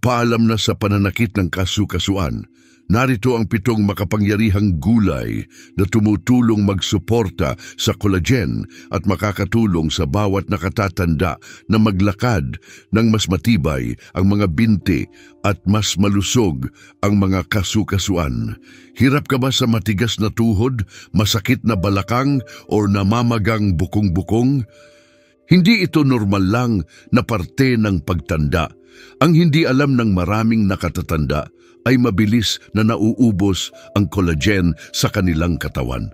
Paalam na sa pananakit ng kasukasuan. Narito ang 7 makapangyarihang gulay na tumutulong magsuporta sa collagen at makakatulong sa bawat nakatatanda na maglakad ng mas matibay ang mga binti at mas malusog ang mga kasukasuan. Hirap ka ba sa matigas na tuhod, masakit na balakang o namamagang bukong-bukong? Hindi ito normal lang na parte ng pagtanda. Ang hindi alam ng maraming nakatatanda ay mabilis na nauubos ang collagen sa kanilang katawan.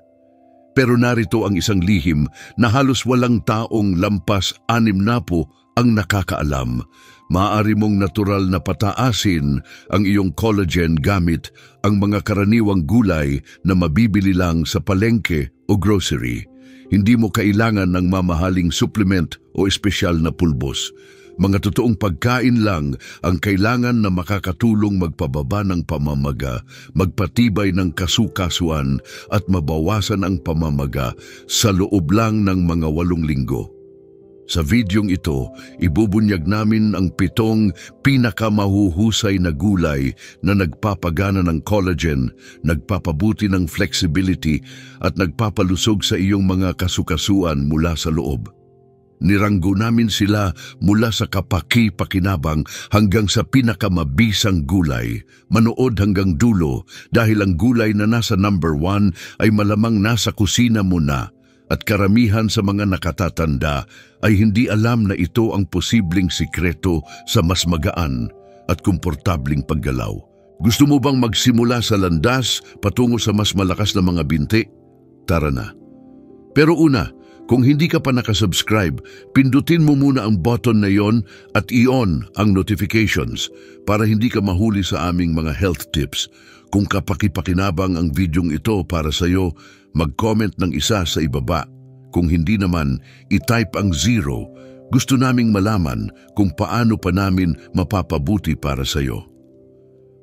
Pero narito ang isang lihim na halos walang taong lampas 60 ang nakakaalam. Maaari mong natural na pataasin ang iyong collagen gamit ang mga karaniwang gulay na mabibili lang sa palengke o grocery. Hindi mo kailangan ng mamahaling supplement o espesyal na pulbos. Mga totoong pagkain lang ang kailangan na makakatulong magpababa ng pamamaga, magpatibay ng kasukasuan at mabawasan ang pamamaga sa loob lang ng mga 8 linggo. Sa videong ito, ibubunyag namin ang 7 pinakamahuhusay na gulay na nagpapagana ng collagen, nagpapabuti ng flexibility at nagpapalusog sa iyong mga kasukasuan mula sa loob. Niranggo namin sila mula sa kapaki-pakinabang hanggang sa pinakamabisang gulay. Manood hanggang dulo dahil ang gulay na nasa number 1 ay malamang nasa kusina mo na at karamihan sa mga nakatatanda ay hindi alam na ito ang posibleng sikreto sa mas magaan at komportabling paggalaw. Gusto mo bang magsimula sa landas patungo sa mas malakas na mga binti? Tara na. Pero una, kung hindi ka pa nakasubscribe, pindutin mo muna ang button na yon at i-on ang notifications para hindi ka mahuli sa aming mga health tips. Kung kapaki-pakinabang ang videong ito para sa iyo, mag-comment ng 1 sa ibaba. Kung hindi naman, i-type ang 0. Gusto naming malaman kung paano pa namin mapapabuti para sa iyo.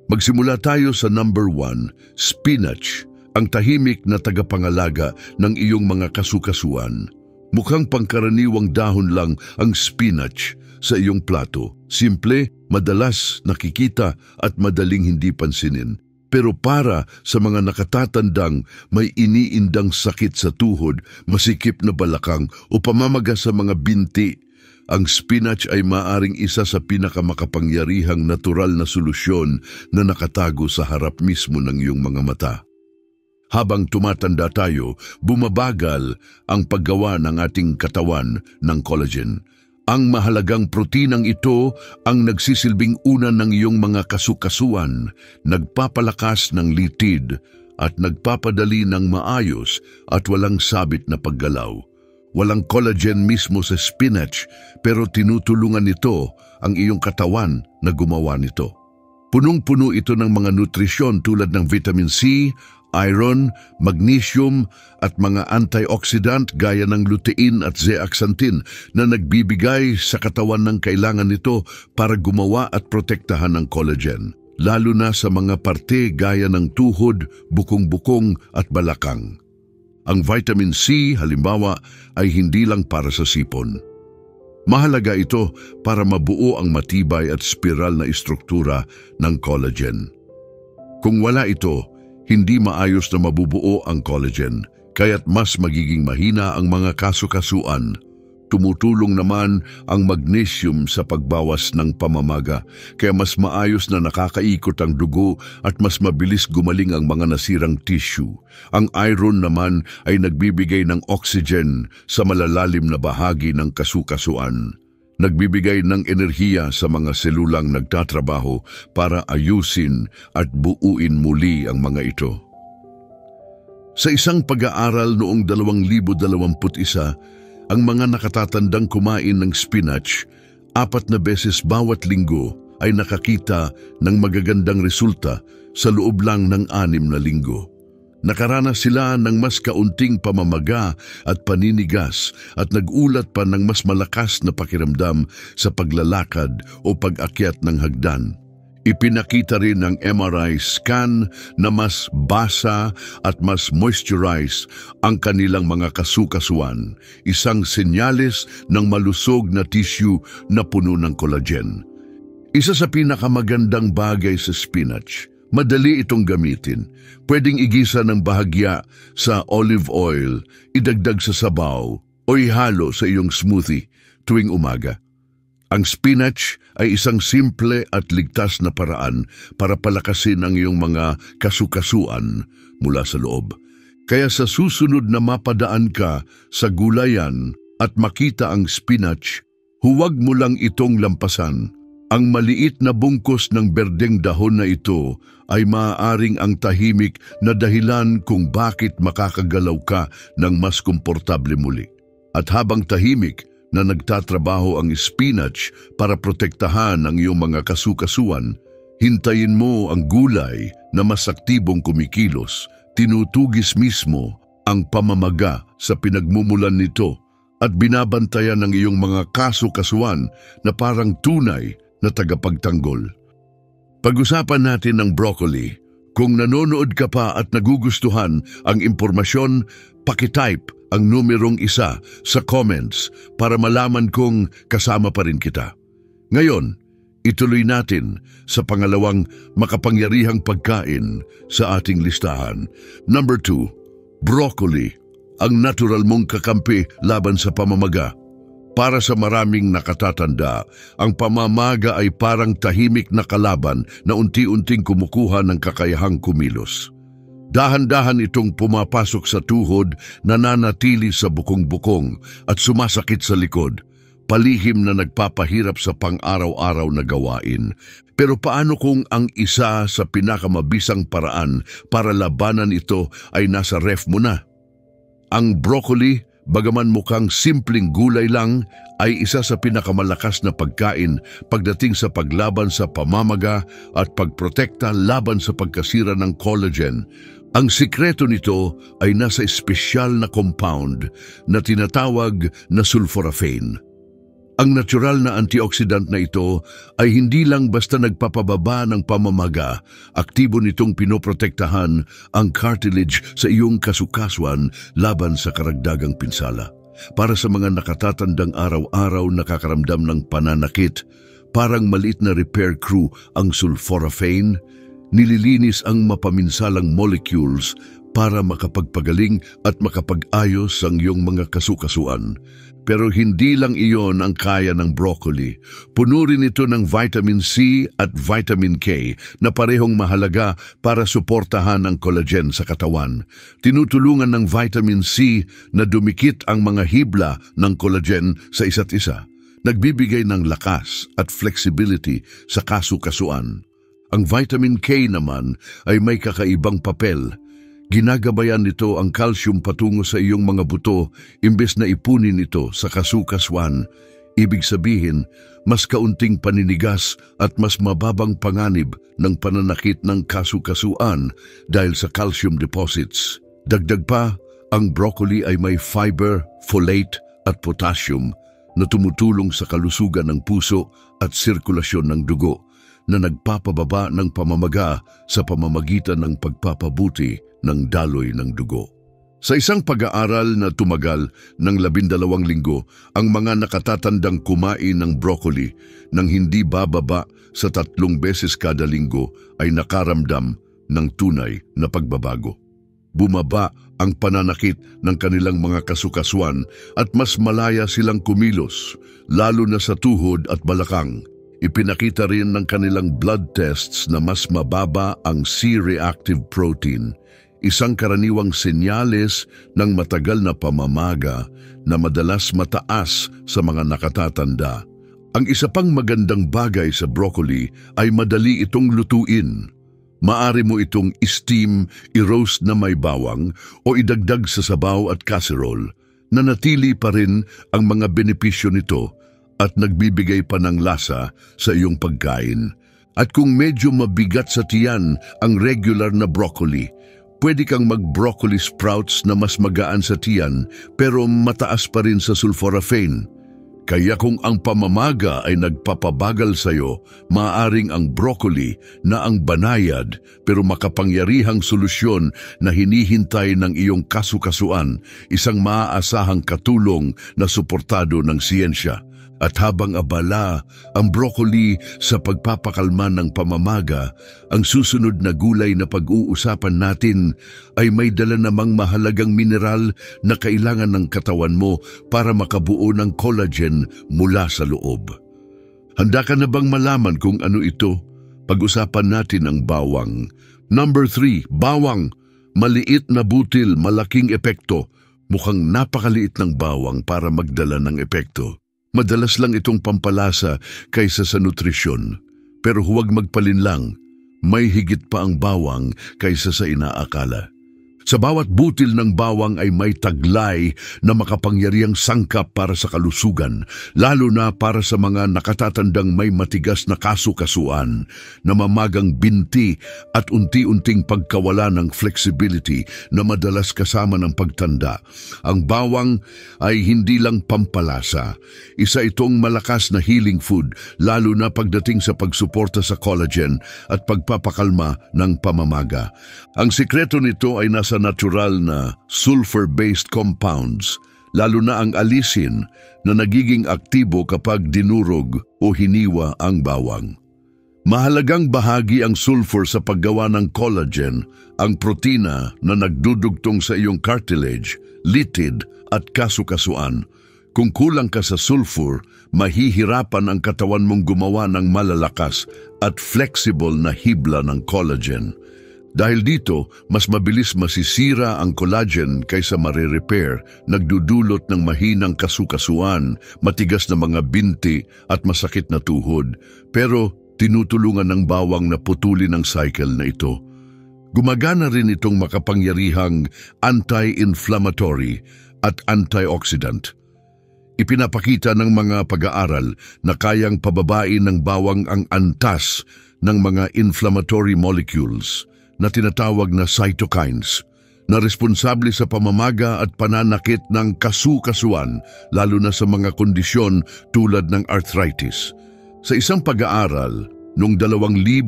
Magsimula tayo sa number 1, spinach, ang tahimik na tagapangalaga ng iyong mga kasukasuan. Mukhang pangkaraniwang dahon lang ang spinach sa iyong plato. Simple, madalas nakikita at madaling hindi pansinin. Pero para sa mga nakatatandang may iniindang sakit sa tuhod, masikip na balakang o pamamaga sa mga binti, ang spinach ay maaring isa sa pinakamakapangyarihang natural na solusyon na nakatago sa harap mismo ng iyong mga mata. Habang tumatanda tayo, bumabagal ang paggawa ng ating katawan ng collagen. Ang mahalagang proteinang ito ang nagsisilbing una ng iyong mga kasukasuan, nagpapalakas ng litid at nagpapadali ng maayos at walang sabit na paggalaw. Walang collagen mismo sa spinach pero tinutulungan nito ang iyong katawan na gumawa nito. Punong-puno ito ng mga nutrisyon tulad ng vitamin C, iron, magnesium at mga antioxidant gaya ng lutein at zeaxanthin na nagbibigay sa katawan ng kailangan nito para gumawa at protektahan ng collagen, lalo na sa mga parte gaya ng tuhod, bukong-bukong at balakang. Ang vitamin C, halimbawa, ay hindi lang para sa sipon. Mahalaga ito para mabuo ang matibay at spiral na istruktura ng collagen. Kung wala ito, hindi maayos na mabubuo ang collagen, kaya't mas magiging mahina ang mga kasukasuan. Tumutulong naman ang magnesium sa pagbawas ng pamamaga, kaya mas maayos na nakakaikot ang dugo at mas mabilis gumaling ang mga nasirang tissue. Ang iron naman ay nagbibigay ng oxygen sa malalalim na bahagi ng kasukasuan. Nagbibigay ng enerhiya sa mga selulang nagtatrabaho para ayusin at buuin muli ang mga ito. Sa isang pag-aaral noong 2021, ang mga nakatatandang kumain ng spinach 4 na beses bawat linggo ay nakakita ng magagandang resulta sa loob lang ng 6 na linggo. Nakaranas sila ng mas kaunting pamamaga at paninigas at nagulat pa ng mas malakas na pakiramdam sa paglalakad o pag-akyat ng hagdan. Ipinakita rin ng MRI scan na mas basa at mas moisturized ang kanilang mga kasukasuan, isang senyales ng malusog na tissue na puno ng collagen. Isa sa pinakamagandang bagay sa spinach, madali itong gamitin. Pwedeng igisa ng bahagya sa olive oil, idagdag sa sabaw o ihalo sa iyong smoothie tuwing umaga. Ang spinach ay isang simple at ligtas na paraan para palakasin ang iyong mga kasukasuan mula sa loob. Kaya sa susunod na mapadaan ka sa gulayan at makita ang spinach, huwag mo lang itong lampasan. Ang maliit na bungkos ng berdeng dahon na ito ay maaaring ang tahimik na dahilan kung bakit makakagalaw ka ng mas komportable muli. At habang tahimik na nagtatrabaho ang spinach para protektahan ang iyong mga kasukasuan, hintayin mo ang gulay na mas aktibong kumikilos. Tinutugis mismo ang pamamaga sa pinagmumulan nito at binabantayan ng iyong mga kasukasuan na parang tunay na tagapagtanggol. Pag-usapan natin ng broccoli. Kung nanonood ka pa at nagugustuhan ang impormasyon, pakitype ang numerong 1 sa comments para malaman kung kasama pa rin kita. Ngayon, ituloy natin sa pangalawang makapangyarihang pagkain sa ating listahan. Number 2, broccoli, ang natural mong kakampi laban sa pamamaga. Para sa maraming nakatatanda, ang pamamaga ay parang tahimik na kalaban na unti-unting kumukuha ng kakayahang kumilos. Dahan-dahan itong pumapasok sa tuhod, nananatili sa bukong-bukong at sumasakit sa likod. Palihim na nagpapahirap sa pang-araw-araw na gawain. Pero paano kung ang isa sa pinakamabisang paraan para labanan ito ay nasa ref mo na? Ang broccoli, bagaman mukhang simpleng gulay lang, ay isa sa pinakamalakas na pagkain pagdating sa paglaban sa pamamaga at pagprotekta laban sa pagkasira ng collagen. Ang sikreto nito ay nasa espesyal na compound na tinatawag na sulforaphane. Ang natural na antioxidant na ito ay hindi lang basta nagpapababa ng pamamaga, aktibo nitong pinoprotektahan ang cartilage sa iyong kasukasuan laban sa karagdagang pinsala. Para sa mga nakatatandang araw-araw nakakaramdam ng pananakit, parang maliit na repair crew ang sulforaphane, nililinis ang mapaminsalang molecules para makapagpagaling at makapag-ayos ang iyong mga kasukasuan. Pero hindi lang iyon ang kaya ng broccoli. Puno rin ito ng vitamin C at vitamin K na parehong mahalaga para suportahan ang collagen sa katawan. Tinutulungan ng vitamin C na dumikit ang mga hibla ng collagen sa isa't isa. Nagbibigay ng lakas at flexibility sa kasukasuan. Ang vitamin K naman ay may kakaibang papel. Ginagabayan nito ang calcium patungo sa iyong mga buto imbes na ipunin ito sa kasukasuan. Ibig sabihin, mas kaunting paninigas at mas mababang panganib ng pananakit ng kasukasuan dahil sa calcium deposits. Dagdag pa, ang broccoli ay may fiber, folate at potassium na tumutulong sa kalusugan ng puso at sirkulasyon ng dugo na nagpapababa ng pamamaga sa pamamagitan ng pagpapabuti ng daloy ng dugo. Sa isang pag-aaral na tumagal ng 12 linggo, ang mga nakatatandang kumain ng broccoli nang hindi bababa sa 3 beses kada linggo ay nakaramdam ng tunay na pagbabago. Bumaba ang pananakit ng kanilang mga kasukasuan at mas malaya silang kumilos, lalo na sa tuhod at balakang. Ipinakita rin ng kanilang blood tests na mas mababa ang C-reactive protein, isang karaniwang senyales ng matagal na pamamaga na madalas mataas sa mga nakatatanda. Ang isa pang magandang bagay sa broccoli ay madali itong lutuin. Maaari mo itong i-steam, i-roast na may bawang o idagdag sa sabaw at casserole. Nanatili pa rin ang mga benepisyo nito at nagbibigay pa ng lasa sa iyong pagkain. At kung medyo mabigat sa tiyan ang regular na broccoli, pwede kang mag-broccoli sprouts na mas magaan sa tiyan pero mataas pa rin sa sulforaphane. Kaya kung ang pamamaga ay nagpapabagal sa iyo, maaaring ang broccoli na ang banayad pero makapangyarihang solusyon na hinihintay ng iyong kasukasuan, isang maaasahang katulong na suportado ng siyensya. At habang abala ang broccoli sa pagpapakalma ng pamamaga, ang susunod na gulay na pag-uusapan natin ay may dala namang mahalagang mineral na kailangan ng katawan mo para makabuo ng collagen mula sa loob. Handa ka na bang malaman kung ano ito? Pag-usapan natin ang bawang. Number 3, bawang. Maliit na butil, malaking epekto. Mukhang napakaliit ng bawang para magdala ng epekto. Madalas lang itong pampalasa kaysa sa nutrisyon. Pero huwag magpalinlang, may higit pa ang bawang kaysa sa inaakala. Sa bawat butil ng bawang ay may taglay na makapangyarihang sangkap para sa kalusugan, lalo na para sa mga nakatatandang may matigas na kasukasuan, namamagang binti at unti-unting pagkawala ng flexibility na madalas kasama ng pagtanda. Ang bawang ay hindi lang pampalasa. Isa itong malakas na healing food, lalo na pagdating sa pagsuporta sa collagen at pagpapakalma ng pamamaga. Ang sikreto nito ay nasa natural na sulfur-based compounds, lalo na ang alisin na nagiging aktibo kapag dinurog o hiniwa ang bawang. Mahalagang bahagi ang sulfur sa paggawa ng collagen, ang protina na nagdudugtong sa iyong cartilage, litid at kasukasuan. Kung kulang ka sa sulfur, mahihirapan ang katawan mong gumawa ng malalakas at flexible na hibla ng collagen. Dahil dito, mas mabilis masisira ang collagen kaysa marirepair, nagdudulot ng mahinang kasukasuan, matigas na mga binti at masakit na tuhod. Pero tinutulungan ng bawang na putulin ang cycle na ito. Gumagana rin itong makapangyarihang anti-inflammatory at antioxidant. Ipinapakita ng mga pag-aaral na kayang pababain ng bawang ang antas ng mga inflammatory molecules na tinatawag na cytokines, na responsable sa pamamaga at pananakit ng kasukasuan, lalo na sa mga kondisyon tulad ng arthritis. Sa isang pag-aaral, noong 2020,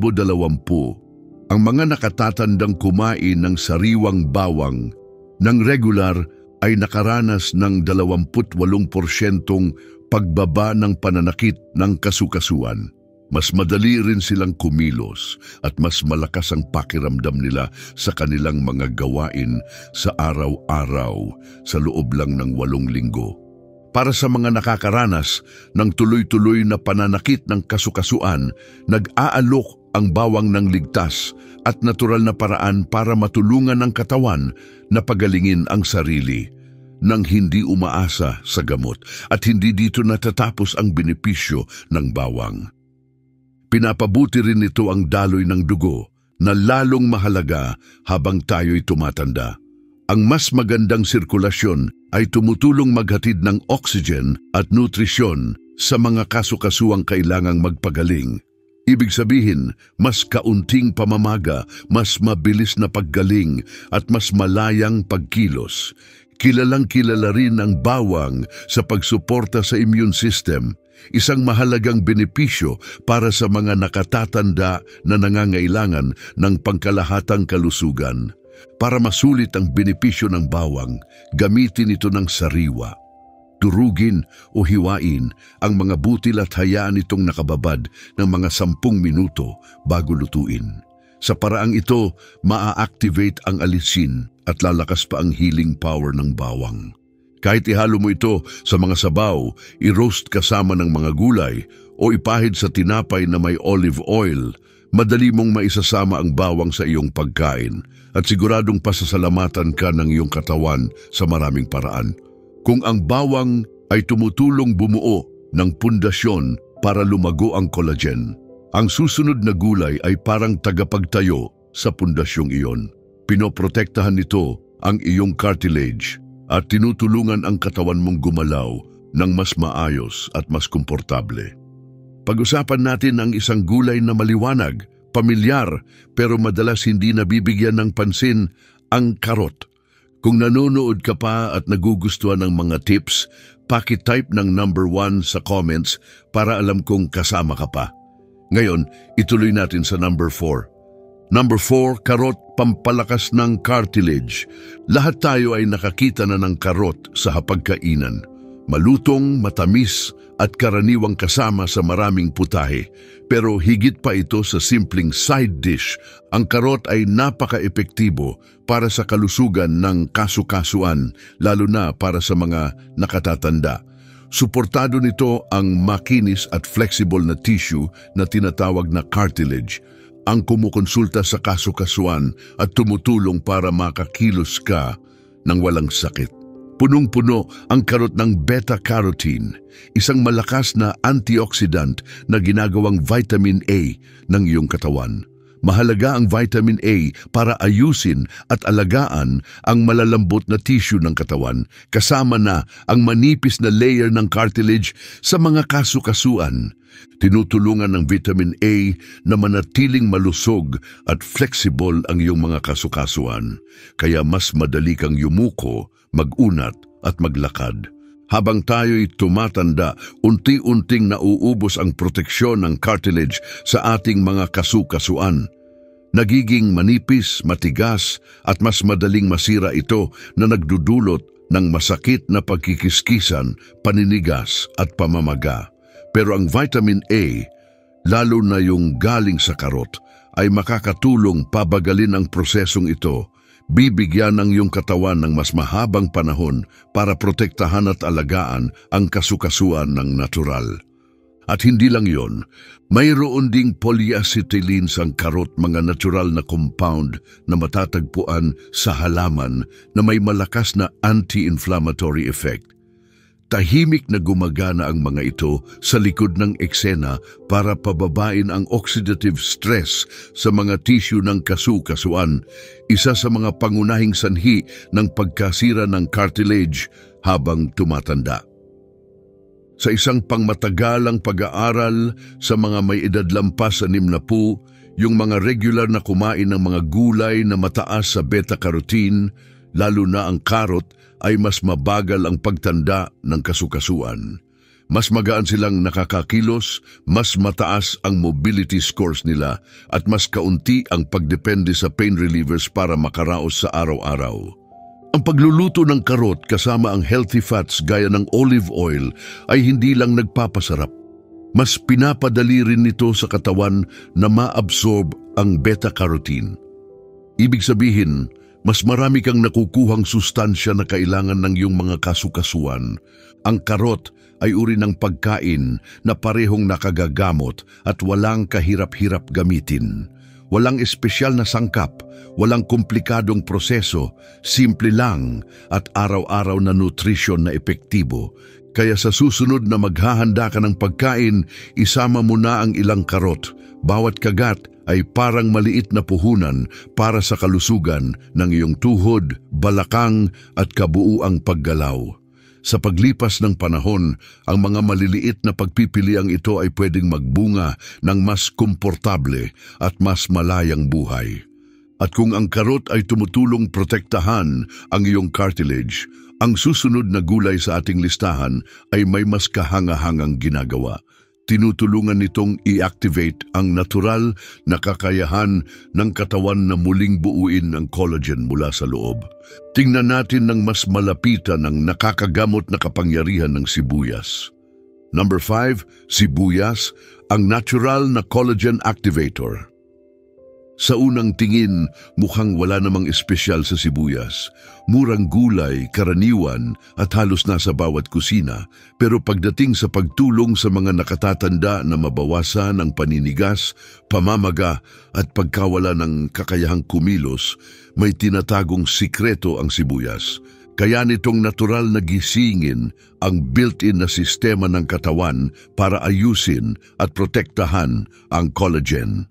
ang mga nakatatandang kumain ng sariwang bawang ng regular ay nakaranas ng 28% pagbaba ng pananakit ng kasukasuan. Mas madali rin silang kumilos at mas malakas ang pakiramdam nila sa kanilang mga gawain sa araw-araw sa loob lang ng 8 linggo. Para sa mga nakakaranas ng tuloy-tuloy na pananakit ng kasukasuan, nag-aalok ang bawang ng ligtas at natural na paraan para matulungan ng katawan na pagalingin ang sarili nang hindi umaasa sa gamot, at hindi dito natatapos ang benepisyo ng bawang. Pinapabuti rin nito ang daloy ng dugo na lalong mahalaga habang tayo'y tumatanda. Ang mas magandang sirkulasyon ay tumutulong maghatid ng oxygen at nutrisyon sa mga kasukasuang kailangang magpagaling. Ibig sabihin, mas kaunting pamamaga, mas mabilis na paggaling at mas malayang pagkilos. Kilalang kilala rin ang bawang sa pagsuporta sa immune system, isang mahalagang benepisyo para sa mga nakatatanda na nangangailangan ng pangkalahatang kalusugan. Para masulit ang benepisyo ng bawang, gamitin ito ng sariwa. Durugin o hiwain ang mga butil at hayaan itong nakababad ng mga 10 minuto bago lutuin. Sa paraang ito, maa-activate ang alisin at lalakas pa ang healing power ng bawang. Kahit ihalo mo ito sa mga sabaw, i-roast kasama ng mga gulay o ipahid sa tinapay na may olive oil, madali mong maisasama ang bawang sa iyong pagkain at siguradong pasasalamatan ka ng iyong katawan sa maraming paraan. Kung ang bawang ay tumutulong bumuo ng pundasyon para lumago ang collagen, ang susunod na gulay ay parang tagapagtayo sa pundasyong iyon. Pinoprotektahan nito ang iyong cartilage at tinutulungan ang katawan mong gumalaw ng mas maayos at mas komportable. Pag-usapan natin ang isang gulay na maliwanag, pamilyar, pero madalas hindi nabibigyan ng pansin, ang karot. Kung nanonood ka pa at nagugustuhan ng mga tips, paki-type ng number 1 sa comments para alam kong kasama ka pa. Ngayon, ituloy natin sa number 4. Number 4, karot, pampalakas ng cartilage. Lahat tayo ay nakakita na ng karot sa hapagkainan. Malutong, matamis at karaniwang kasama sa maraming putahe. Pero higit pa ito sa simpleng side dish, ang karot ay napaka-epektibo para sa kalusugan ng kasu-kasuan, lalo na para sa mga nakatatanda. Suportado nito ang makinis at flexible na tissue na tinatawag na cartilage, ang kumukonsulta sa kasu-kasuan at tumutulong para makakilos ka ng walang sakit. Punong-puno ang karot ng beta-carotene, isang malakas na antioxidant na ginagawang vitamin A ng iyong katawan. Mahalaga ang vitamin A para ayusin at alagaan ang malalambot na tissue ng katawan, kasama na ang manipis na layer ng cartilage sa mga kasu-kasuan. Tinutulungan ng vitamin A na manatiling malusog at flexible ang iyong mga kasu-kasuan, kaya mas madali kang yumuko, mag-unat at maglakad. Habang tayo'y tumatanda, unti-unting nauubos ang proteksyon ng cartilage sa ating mga kasu-kasuan. Nagiging manipis, matigas at mas madaling masira ito na nagdudulot ng masakit na pagkikiskisan, paninigas at pamamaga. Pero ang vitamin A, lalo na yung galing sa karot, ay makakatulong pabagalin ang prosesong ito. Bibigyan ng iyong katawan ng mas mahabang panahon para protektahan at alagaan ang kasukasuan ng natural. At hindi lang yon, mayroon ding polyacetylene sa karot, mga natural na compound na matatagpuan sa halaman na may malakas na anti-inflammatory effect. Tahimik na gumagana ang mga ito sa likod ng eksena para pababain ang oxidative stress sa mga tissue ng kasu-kasuan, isa sa mga pangunahing sanhi ng pagkasira ng cartilage habang tumatanda. Sa isang pangmatagalang pag-aaral sa mga may edad lampas sa 60, yung mga regular na kumain ng mga gulay na mataas sa beta-carotene, lalo na ang karot, ay mas mabagal ang pagtanda ng kasukasuan. Mas magaan silang nakakakilos, mas mataas ang mobility scores nila, at mas kaunti ang pagdepende sa pain relievers para makaraos sa araw-araw. Ang pagluluto ng karot kasama ang healthy fats gaya ng olive oil ay hindi lang nagpapasarap. Mas pinapadali rin nito sa katawan na ma-absorb ang beta-carotene. Ibig sabihin, mas marami kang nakukuhang sustansya na kailangan ng iyong mga kasukasuan. Ang karot ay uri ng pagkain na parehong nakagagamot at walang kahirap-hirap gamitin. Walang espesyal na sangkap, walang komplikadong proseso, simple lang at araw-araw na nutrisyon na epektibo. Kaya sa susunod na maghahanda ka ng pagkain, isama mo na ang ilang karot. Bawat kagat ay parang maliit na puhunan para sa kalusugan ng iyong tuhod, balakang at kabuuang paggalaw. Sa paglipas ng panahon, ang mga maliliit na pagpipiliang ito ay pwedeng magbunga ng mas komportable at mas malayang buhay. At kung ang karot ay tumutulong protektahan ang iyong cartilage, ang susunod na gulay sa ating listahan ay may mas kahanga-hangang ginagawa. Tinutulungan nitong i-activate ang natural na kakayahan ng katawan na muling buuin ang collagen mula sa loob. Tingnan natin ng mas malapitan ang nakakagamot na kapangyarihan ng sibuyas. Number 5, sibuyas, ang natural na collagen activator. Sa unang tingin, mukhang wala namang espesyal sa sibuyas. Murang gulay, karaniwan at halos nasa bawat kusina. Pero pagdating sa pagtulong sa mga nakatatanda na mabawasan ang paninigas, pamamaga at pagkawala ng kakayahang kumilos, may tinatagong sikreto ang sibuyas. Kaya nitong natural na gisingin ang built-in na sistema ng katawan para ayusin at protektahan ang collagen.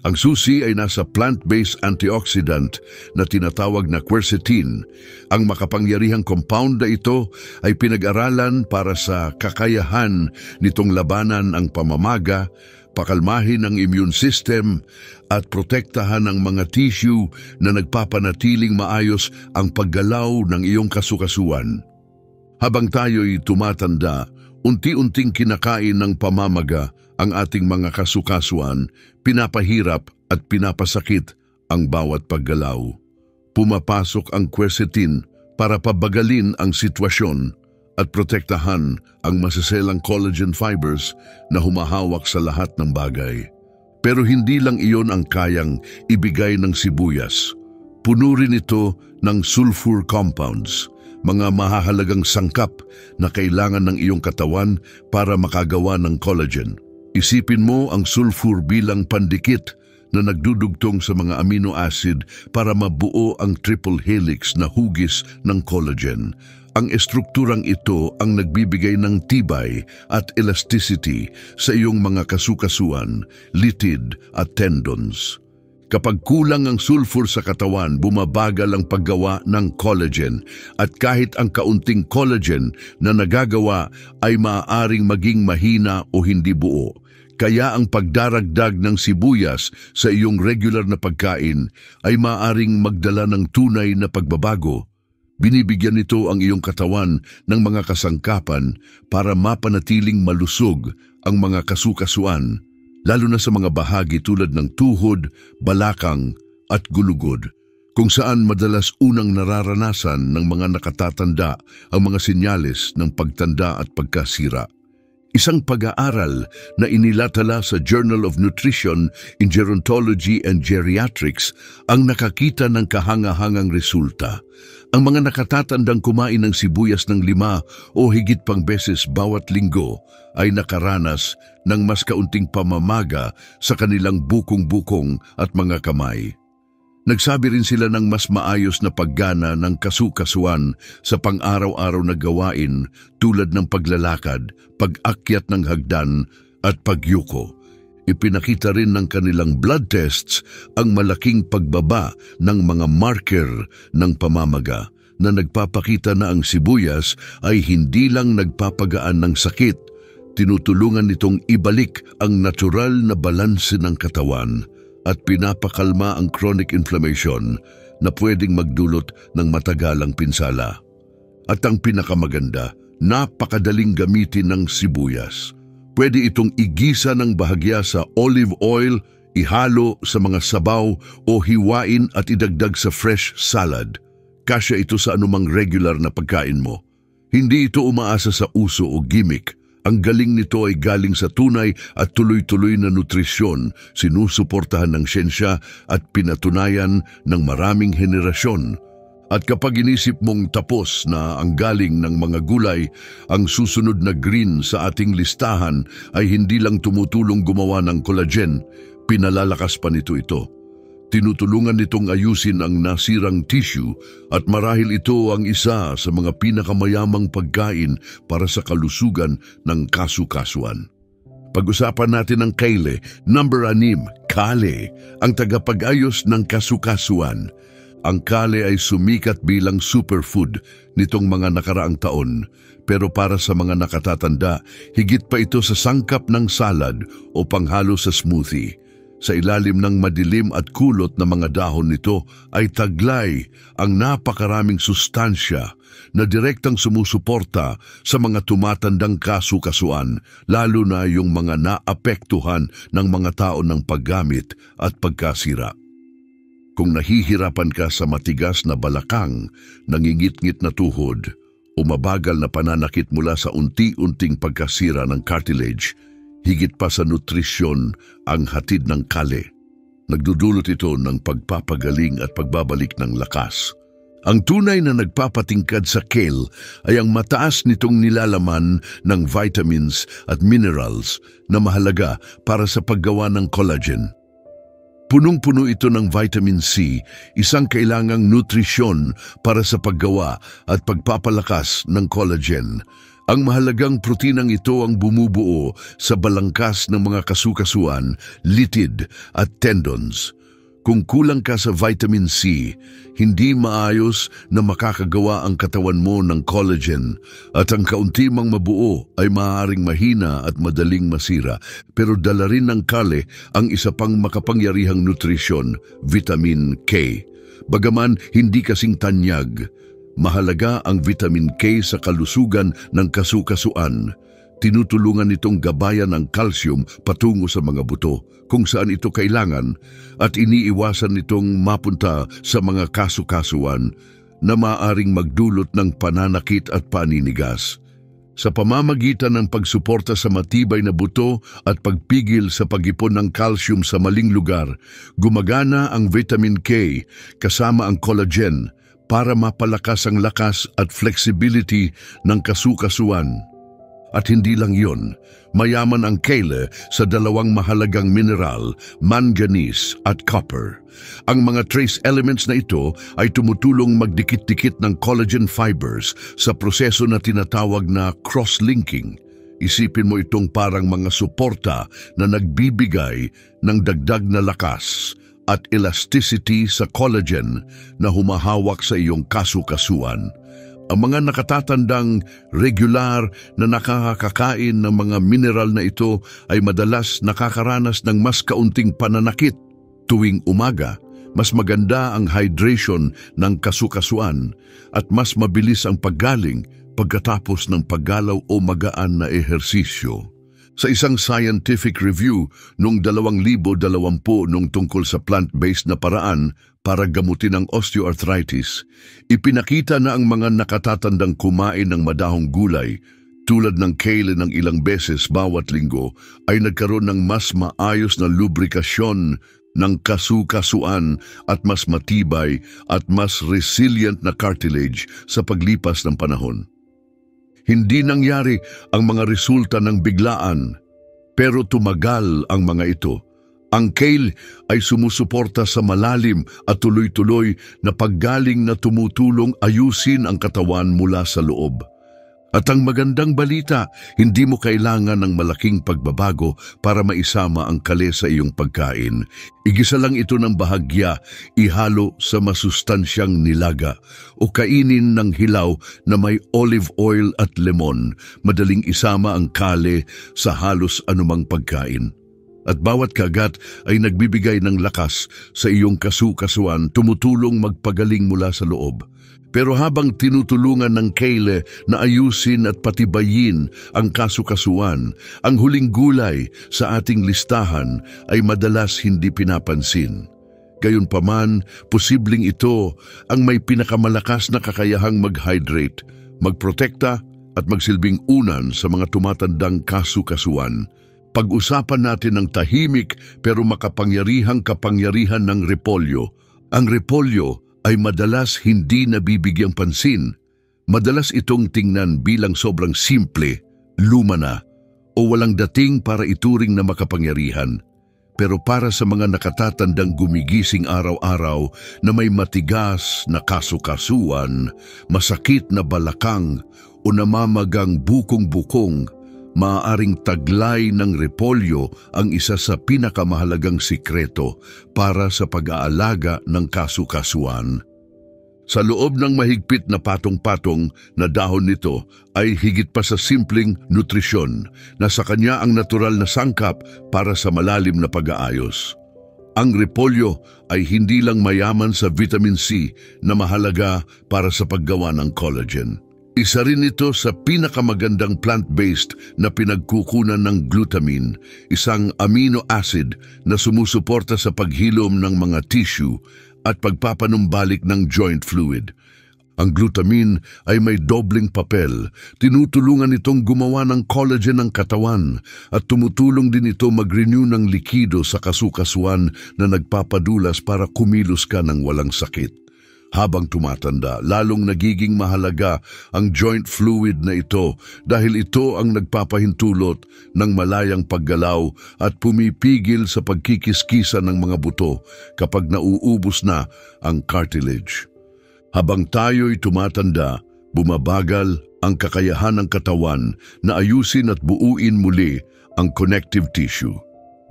Ang susi ay nasa plant-based antioxidant na tinatawag na quercetin. Ang makapangyarihang compound na ito ay pinag-aralan para sa kakayahan nitong labanan ang pamamaga, pakalmahin ang immune system at protektahan ang mga tissue na nagpapanatiling maayos ang paggalaw ng iyong kasukasuan. Habang tayo'y tumatanda, unti-unting kinakain ng pamamaga ang ating mga kasukasuan, pinapahirap at pinapasakit ang bawat paggalaw. Pumapasok ang quercetin para pabagalin ang sitwasyon at protektahan ang masaselang collagen fibers na humahawak sa lahat ng bagay. Pero hindi lang iyon ang kayang ibigay ng sibuyas. Puno rin ito ng sulfur compounds, mga mahahalagang sangkap na kailangan ng iyong katawan para makagawa ng collagen. Isipin mo ang sulfur bilang pandikit na nagdudugtong sa mga amino acid para mabuo ang triple helix na hugis ng collagen. Ang estrukturang ito ang nagbibigay ng tibay at elasticity sa iyong mga kasukasuan, litid at tendons. Kapag kulang ang sulfur sa katawan, bumabagal ang paggawa ng collagen at kahit ang kaunting collagen na nagagawa ay maaaring maging mahina o hindi buo. Kaya ang pagdaragdag ng sibuyas sa iyong regular na pagkain ay maaaring magdala ng tunay na pagbabago. Binibigyan nito ang iyong katawan ng mga kasangkapan para mapanatiling malusog ang mga kasukasuan, lalo na sa mga bahagi tulad ng tuhod, balakang at gulugod, kung saan madalas unang nararanasan ng mga nakatatanda ang mga senyales ng pagtanda at pagkasira. Isang pag-aaral na inilathala sa Journal of Nutrition in Gerontology and Geriatrics ang nakakita ng kahangahangang resulta. Ang mga nakatatandang kumain ng sibuyas ng 5 o higit pang beses bawat linggo ay nakaranas ng mas kaunting pamamaga sa kanilang bukong-bukong at mga kamay. Nagsabi rin sila ng mas maayos na paggana ng kasukasuan sa pang-araw-araw na gawain tulad ng paglalakad, pag-akyat ng hagdan at pagyuko. Ipinakita rin ng kanilang blood tests ang malaking pagbaba ng mga marker ng pamamaga na nagpapakita na ang sibuyas ay hindi lang nagpapagaan ng sakit, tinutulungan nitong ibalik ang natural na balanse ng katawan at pinapakalma ang chronic inflammation na pwedeng magdulot ng matagalang pinsala. At ang pinakamaganda, napakadaling gamitin ng sibuyas. Pwede itong igisa ng bahagya sa olive oil, ihalo sa mga sabaw o hiwain at idagdag sa fresh salad. Kasya ito sa anumang regular na pagkain mo. Hindi ito umaasa sa uso o gimmick. Ang galing nito ay galing sa tunay at tuloy-tuloy na nutrisyon, sinusuportahan ng siyensya at pinatunayan ng maraming henerasyon. At kapag inisip mong tapos na ang galing ng mga gulay, ang susunod na green sa ating listahan ay hindi lang tumutulong gumawa ng collagen, pinalalakas pa nito ito. Tinutulungan nitong ayusin ang nasirang tissue at marahil ito ang isa sa mga pinakamayamang pagkain para sa kalusugan ng kasukasuan. Pag-usapan natin ang kale, number 6, kale, ang tagapag-ayos ng kasukasuan. Ang kale ay sumikat bilang superfood nitong mga nakaraang taon, pero para sa mga nakatatanda, higit pa ito sa sangkap ng salad o panghalo sa smoothie. Sa ilalim ng madilim at kulot na mga dahon nito ay taglay ang napakaraming sustansya na direktang sumusuporta sa mga tumatandang kasukasuan, lalo na yung mga naapektuhan ng mga tao ng paggamit at pagkasira. Kung nahihirapan ka sa matigas na balakang, nangingit-ngit na tuhod, o mabagal na pananakit mula sa unti-unting pagkasira ng cartilage, higit pa sa nutrisyon ang hatid ng kale. Nagdudulot ito ng pagpapagaling at pagbabalik ng lakas. Ang tunay na nagpapatingkad sa kale ay ang mataas nitong nilalaman ng vitamins at minerals na mahalaga para sa paggawa ng collagen. Punong-puno ito ng vitamin C, isang kailangang nutrisyon para sa paggawa at pagpapalakas ng collagen. Ang mahalagang proteinang ito ang bumubuo sa balangkas ng mga kasukasuan, litid at tendons. Kung kulang ka sa vitamin C, hindi maayos na makakagawa ang katawan mo ng collagen at ang kaunti mang mabuo ay maaaring mahina at madaling masira. Pero dala rin ng kale ang isa pang makapangyarihang nutrisyon, vitamin K. Bagaman hindi kasing tanyag, mahalaga ang vitamin K sa kalusugan ng kasukasuan. Tinutulungan nitong gabayan ng calcium patungo sa mga buto kung saan ito kailangan at iniiwasan nitong mapunta sa mga kasukasuan na maaaring magdulot ng pananakit at paninigas. Sa pamamagitan ng pagsuporta sa matibay na buto at pagpigil sa pag-ipon ng calcium sa maling lugar, gumagana ang vitamin K kasama ang collagen para mapalakas ang lakas at flexibility ng kasukasuan. At hindi lang yon, mayaman ang kale sa dalawang mahalagang mineral, manganese at copper. Ang mga trace elements na ito ay tumutulong magdikit-dikit ng collagen fibers sa proseso na tinatawag na cross-linking. Isipin mo itong parang mga suporta na nagbibigay ng dagdag na lakas at elasticity sa collagen na humahawak sa iyong kasukasuan. Ang mga nakatatandang regular na nakakakain ng mga mineral na ito ay madalas nakakaranas ng mas kaunting pananakit tuwing umaga. Mas maganda ang hydration ng kasukasuan at mas mabilis ang paggaling pagkatapos ng paggalaw o magaan na ehersisyo. Sa isang scientific review noong 2020 nung tungkol sa plant-based na paraan para gamutin ang osteoarthritis, ipinakita na ang mga nakatatandang kumain ng madahong gulay tulad ng kale ng ilang beses bawat linggo ay nagkaroon ng mas maayos na lubrikasyon ng kasukasuan at mas matibay at mas resilient na cartilage sa paglipas ng panahon. Hindi nangyari ang mga resulta ng biglaan, pero tumagal ang mga ito. Ang kale ay sumusuporta sa malalim at tuloy-tuloy na paggaling na tumutulong ayusin ang katawan mula sa loob. At ang magandang balita, hindi mo kailangan ng malaking pagbabago para maisama ang kale sa iyong pagkain. Igisa lang ito ng bahagya, ihalo sa masustansyang nilaga o kainin ng hilaw na may olive oil at lemon. Madaling isama ang kale sa halos anumang pagkain. At bawat kagat ay nagbibigay ng lakas sa iyong kasukasuan, tumutulong magpagaling mula sa loob. Pero habang tinutulungan ng kale na ayusin at patibayin ang kasukasuan, ang huling gulay sa ating listahan ay madalas hindi pinapansin. Gayunpaman, posibleng ito ang may pinakamalakas na kakayahang mag-hydrate, magprotekta at magsilbing unan sa mga tumatandang kasukasuan. Pag-usapan natin ang tahimik pero makapangyarihang kapangyarihan ng repolyo. Ang repolyo ay madalas hindi nabibigyang pansin. Madalas itong tingnan bilang sobrang simple, luma na, o walang dating para ituring na makapangyarihan. Pero para sa mga nakatatandang gumigising araw-araw na may matigas na kasukasuan, masakit na balakang o namamagang bukong-bukong, maaaring taglay ng repolyo ang isa sa pinakamahalagang sikreto para sa pag-aalaga ng kasukasuan. Sa loob ng mahigpit na patong-patong na dahon nito ay higit pa sa simpleng nutrisyon na sa kanya ang natural na sangkap para sa malalim na pag-aayos. Ang repolyo ay hindi lang mayaman sa vitamin C na mahalaga para sa paggawa ng collagen. Isa rin ito sa pinakamagandang plant-based na pinagkukunan ng glutamine, isang amino acid na sumusuporta sa paghilom ng mga tissue at pagpapanumbalik ng joint fluid. Ang glutamine ay may dobleng papel. Tinutulungan itong gumawa ng collagen ng katawan at tumutulong din ito mag-renew ng likido sa kasukasuan na nagpapadulas para kumilos ka ng walang sakit. Habang tumatanda, lalong nagiging mahalaga ang joint fluid na ito dahil ito ang nagpapahintulot ng malayang paggalaw at pumipigil sa pagkikiskisa ng mga buto kapag nauubos na ang cartilage. Habang tayo'y tumatanda, bumabagal ang kakayahan ng katawan na ayusin at buuin muli ang connective tissue.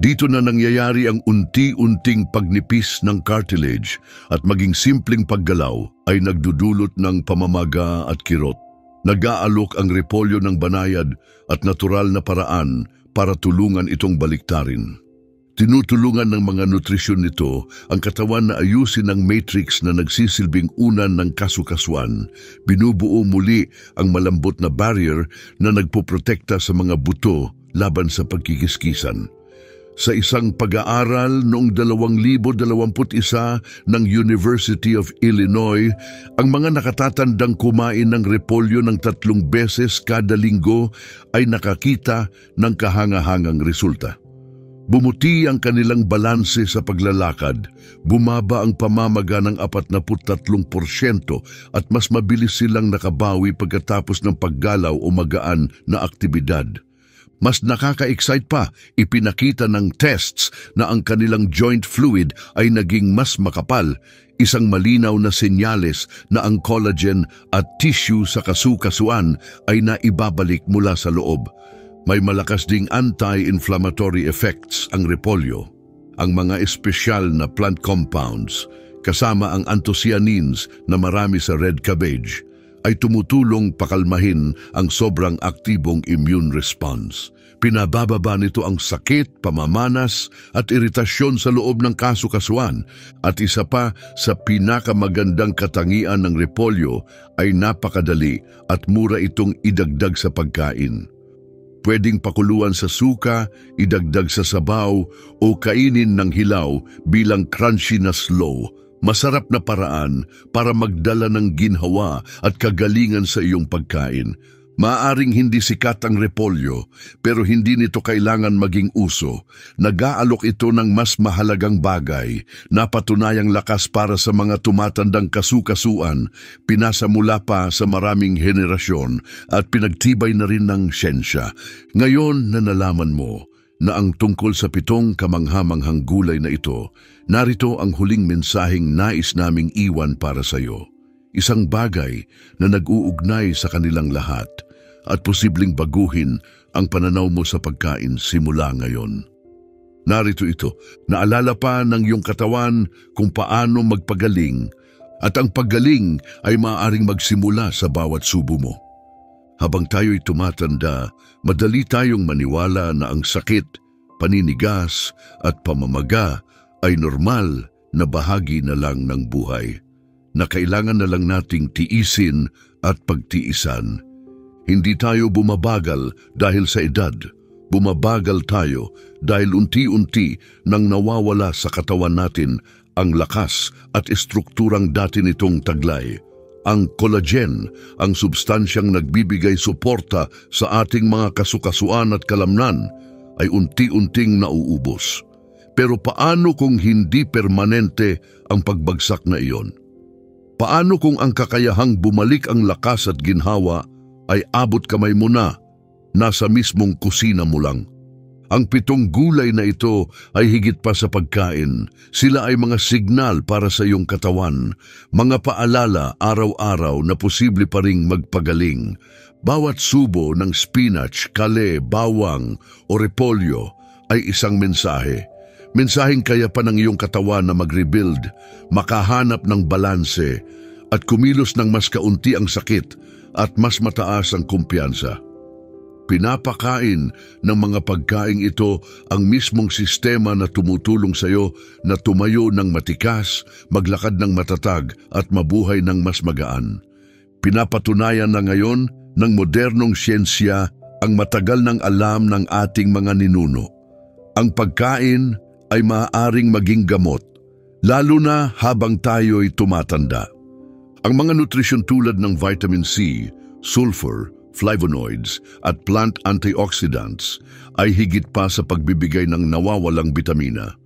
Dito na nangyayari ang unti-unting pagnipis ng cartilage at maging simpleng paggalaw ay nagdudulot ng pamamaga at kirot. Nag-aalok ang repolyo ng banayad at natural na paraan para tulungan itong baliktarin. Tinutulungan ng mga nutrisyon nito ang katawan na ayusin ang matrix na nagsisilbing unan ng kasukasuan. Binubuo muli ang malambot na barrier na nagpoprotekta sa mga buto laban sa pagkikiskisan. Sa isang pag-aaral noong 2021 ng University of Illinois, ang mga nakatatandang kumain ng repolyo ng 3 beses kada linggo ay nakakita ng kahangahangang resulta. Bumuti ang kanilang balanse sa paglalakad, bumaba ang pamamaga ng 43% at mas mabilis silang nakabawi pagkatapos ng paggalaw o magaan na aktibidad. Mas nakaka-excite pa, ipinakita ng tests na ang kanilang joint fluid ay naging mas makapal, isang malinaw na senyales na ang collagen at tissue sa kasukasuan ay naibabalik mula sa loob. May malakas ding anti-inflammatory effects ang repolyo. Ang mga espesyal na plant compounds, kasama ang anthocyanins na marami sa red cabbage, ay tumutulong pakalmahin ang sobrang aktibong immune response. Pinabababa nito ang sakit, pamamanas at iritasyon sa loob ng kasukasuan. At isa pa sa pinakamagandang katangian ng repolyo ay napakadali at mura itong idagdag sa pagkain. Pwedeng pakuluan sa suka, idagdag sa sabaw o kainin ng hilaw bilang crunchy na slow. Masarap na paraan para magdala ng ginhawa at kagalingan sa iyong pagkain. Maaring hindi sikat ang repolyo, pero hindi nito kailangan maging uso. Nag-aalok ito ng mas mahalagang bagay, napatunayang lakas para sa mga tumatandang kasukasuan, pinasa mula pa sa maraming henerasyon at pinagtibay na rin ng siyensya. Ngayon na nalaman mo na ang tungkol sa 7 kamanghamanghang gulay na ito, narito ang huling mensaheng nais naming iwan para sa iyo. Isang bagay na nag-uugnay sa kanilang lahat at posibleng baguhin ang pananaw mo sa pagkain simula ngayon. Narito ito, naalala pa ng iyong katawan kung paano magpagaling at ang paggaling ay maaaring magsimula sa bawat subo mo. Habang tayo'y tumatanda, madali tayong maniwala na ang sakit, paninigas at pamamaga ay normal na bahagi na lang ng buhay, na kailangan na lang nating tiisin at pagtiisan. Hindi tayo bumabagal dahil sa edad. Bumabagal tayo dahil unti-unti nang nawawala sa katawan natin ang lakas at estrukturang dati nitong taglay. Ang collagen, ang substansyang nagbibigay suporta sa ating mga kasukasuan at kalamnan, ay unti-unting nauubos. Pero paano kung hindi permanente ang pagbagsak na iyon? Paano kung ang kakayahang bumalik ang lakas at ginhawa ay abot kamay mo na, nasa mismong kusina mo lang? Ang 7 gulay na ito ay higit pa sa pagkain. Sila ay mga signal para sa iyong katawan, mga paalala araw-araw na posible pa ring magpagaling. Bawat subo ng spinach, kale, bawang o repolyo ay isang mensahe. Mensaheng kaya pa ng iyong katawan na mag-rebuild, makahanap ng balanse at kumilos ng mas kaunti ang sakit at mas mataas ang kumpiyansa. Pinapakain ng mga pagkaing ito ang mismong sistema na tumutulong sa iyo na tumayo ng matikas, maglakad ng matatag at mabuhay ng mas magaan. Pinapatunayan na ngayon ng modernong siyensya ang matagal ng alam ng ating mga ninuno. Ang pagkain ay maaaring maging gamot, lalo na habang tayo'y tumatanda. Ang mga nutrisyon tulad ng vitamin C, sulfur, flavonoids at plant antioxidants ay higit pa sa pagbibigay ng nawawalang bitamina.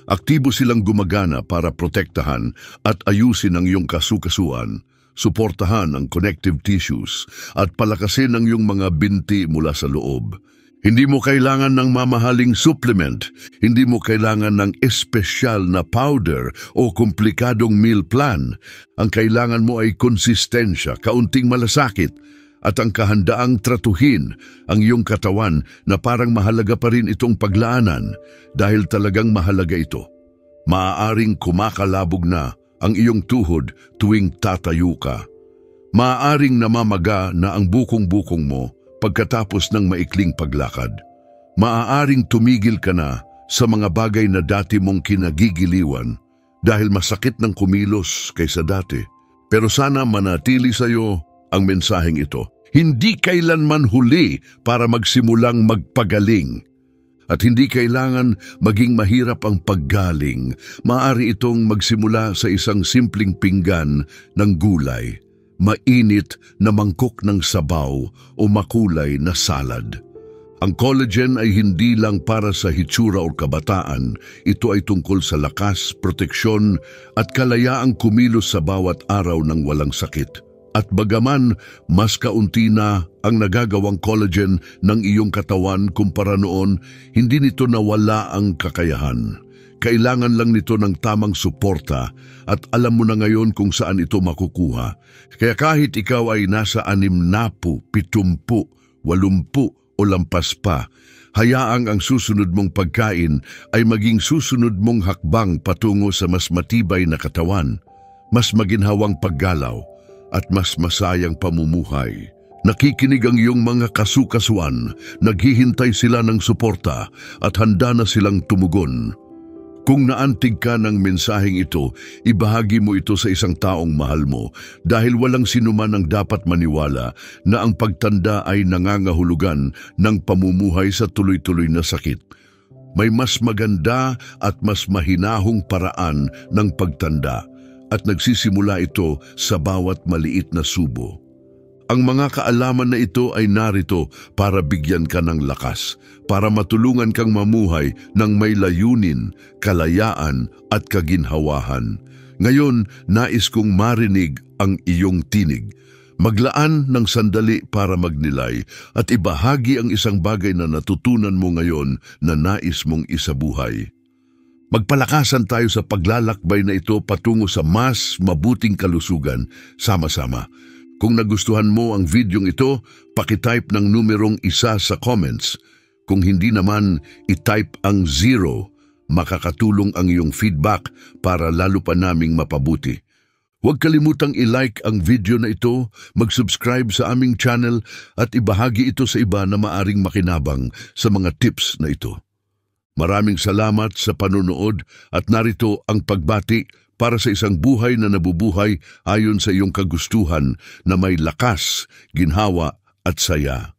Aktibo silang gumagana para protektahan at ayusin ang iyong kasukasuan, suportahan ang connective tissues at palakasin ang iyong mga binti mula sa loob. Hindi mo kailangan ng mamahaling supplement, hindi mo kailangan ng espesyal na powder o komplikadong meal plan. Ang kailangan mo ay konsistensya, kaunting malasakit, at ang kahandaang tratuhin ang iyong katawan na parang mahalaga pa rin itong paglaanan dahil talagang mahalaga ito. Maaaring kumakalabog na ang iyong tuhod tuwing tatayo ka. Maaaring namamaga na ang bukong-bukong mo pagkatapos ng maikling paglakad. Maaaring tumigil ka na sa mga bagay na dati mong kinagigiliwan dahil masakit ng kumilos kaysa dati. Pero sana manatili sa iyo ang mensaheng ito. Hindi kailanman huli para magsimulang magpagaling. At hindi kailangan maging mahirap ang paggaling. Maaari itong magsimula sa isang simpleng pinggan ng gulay, mainit na mangkok ng sabaw o makulay na salad. Ang collagen ay hindi lang para sa hitsura o kabataan. Ito ay tungkol sa lakas, proteksyon at kalayaang kumilos sa bawat araw ng walang sakit. At bagaman mas kaunti na ang nagagawang collagen ng iyong katawan kumpara noon, hindi nito nawala ang kakayahan. Kailangan lang nito ng tamang suporta at alam mo na ngayon kung saan ito makukuha. Kaya kahit ikaw ay nasa 60, 70, 80 o lampas pa, hayaang ang susunod mong pagkain ay maging susunod mong hakbang patungo sa mas matibay na katawan, mas maginhawang paggalaw, at mas masayang pamumuhay. Nakikinig ang iyong mga kasukasuan, naghihintay sila ng suporta at handa na silang tumugon. Kung naantig ka ng mensaheng ito, ibahagi mo ito sa isang taong mahal mo dahil walang sinuman ang dapat maniwala na ang pagtanda ay nangangahulugan ng pamumuhay sa tuloy-tuloy na sakit. May mas maganda at mas mahinahong paraan ng pagtanda at nagsisimula ito sa bawat maliit na subo. Ang mga kaalaman na ito ay narito para bigyan ka ng lakas, para matulungan kang mamuhay ng may layunin, kalayaan at kaginhawahan. Ngayon, nais kong marinig ang iyong tinig. Maglaan ng sandali para magnilay at ibahagi ang isang bagay na natutunan mo ngayon na nais mong isabuhay. Magpalakasan tayo sa paglalakbay na ito patungo sa mas mabuting kalusugan sama-sama. Kung nagustuhan mo ang videong ito, pakitype ng numerong 1 sa comments. Kung hindi naman, itype ang 0. Makakatulong ang iyong feedback para lalo pa naming mapabuti. Huwag kalimutang i-like ang video na ito, mag-subscribe sa aming channel at ibahagi ito sa iba na maaring makinabang sa mga tips na ito. Maraming salamat sa panonood at narito ang pagbati para sa isang buhay na nabubuhay ayon sa iyong kagustuhan na may lakas, ginhawa at saya.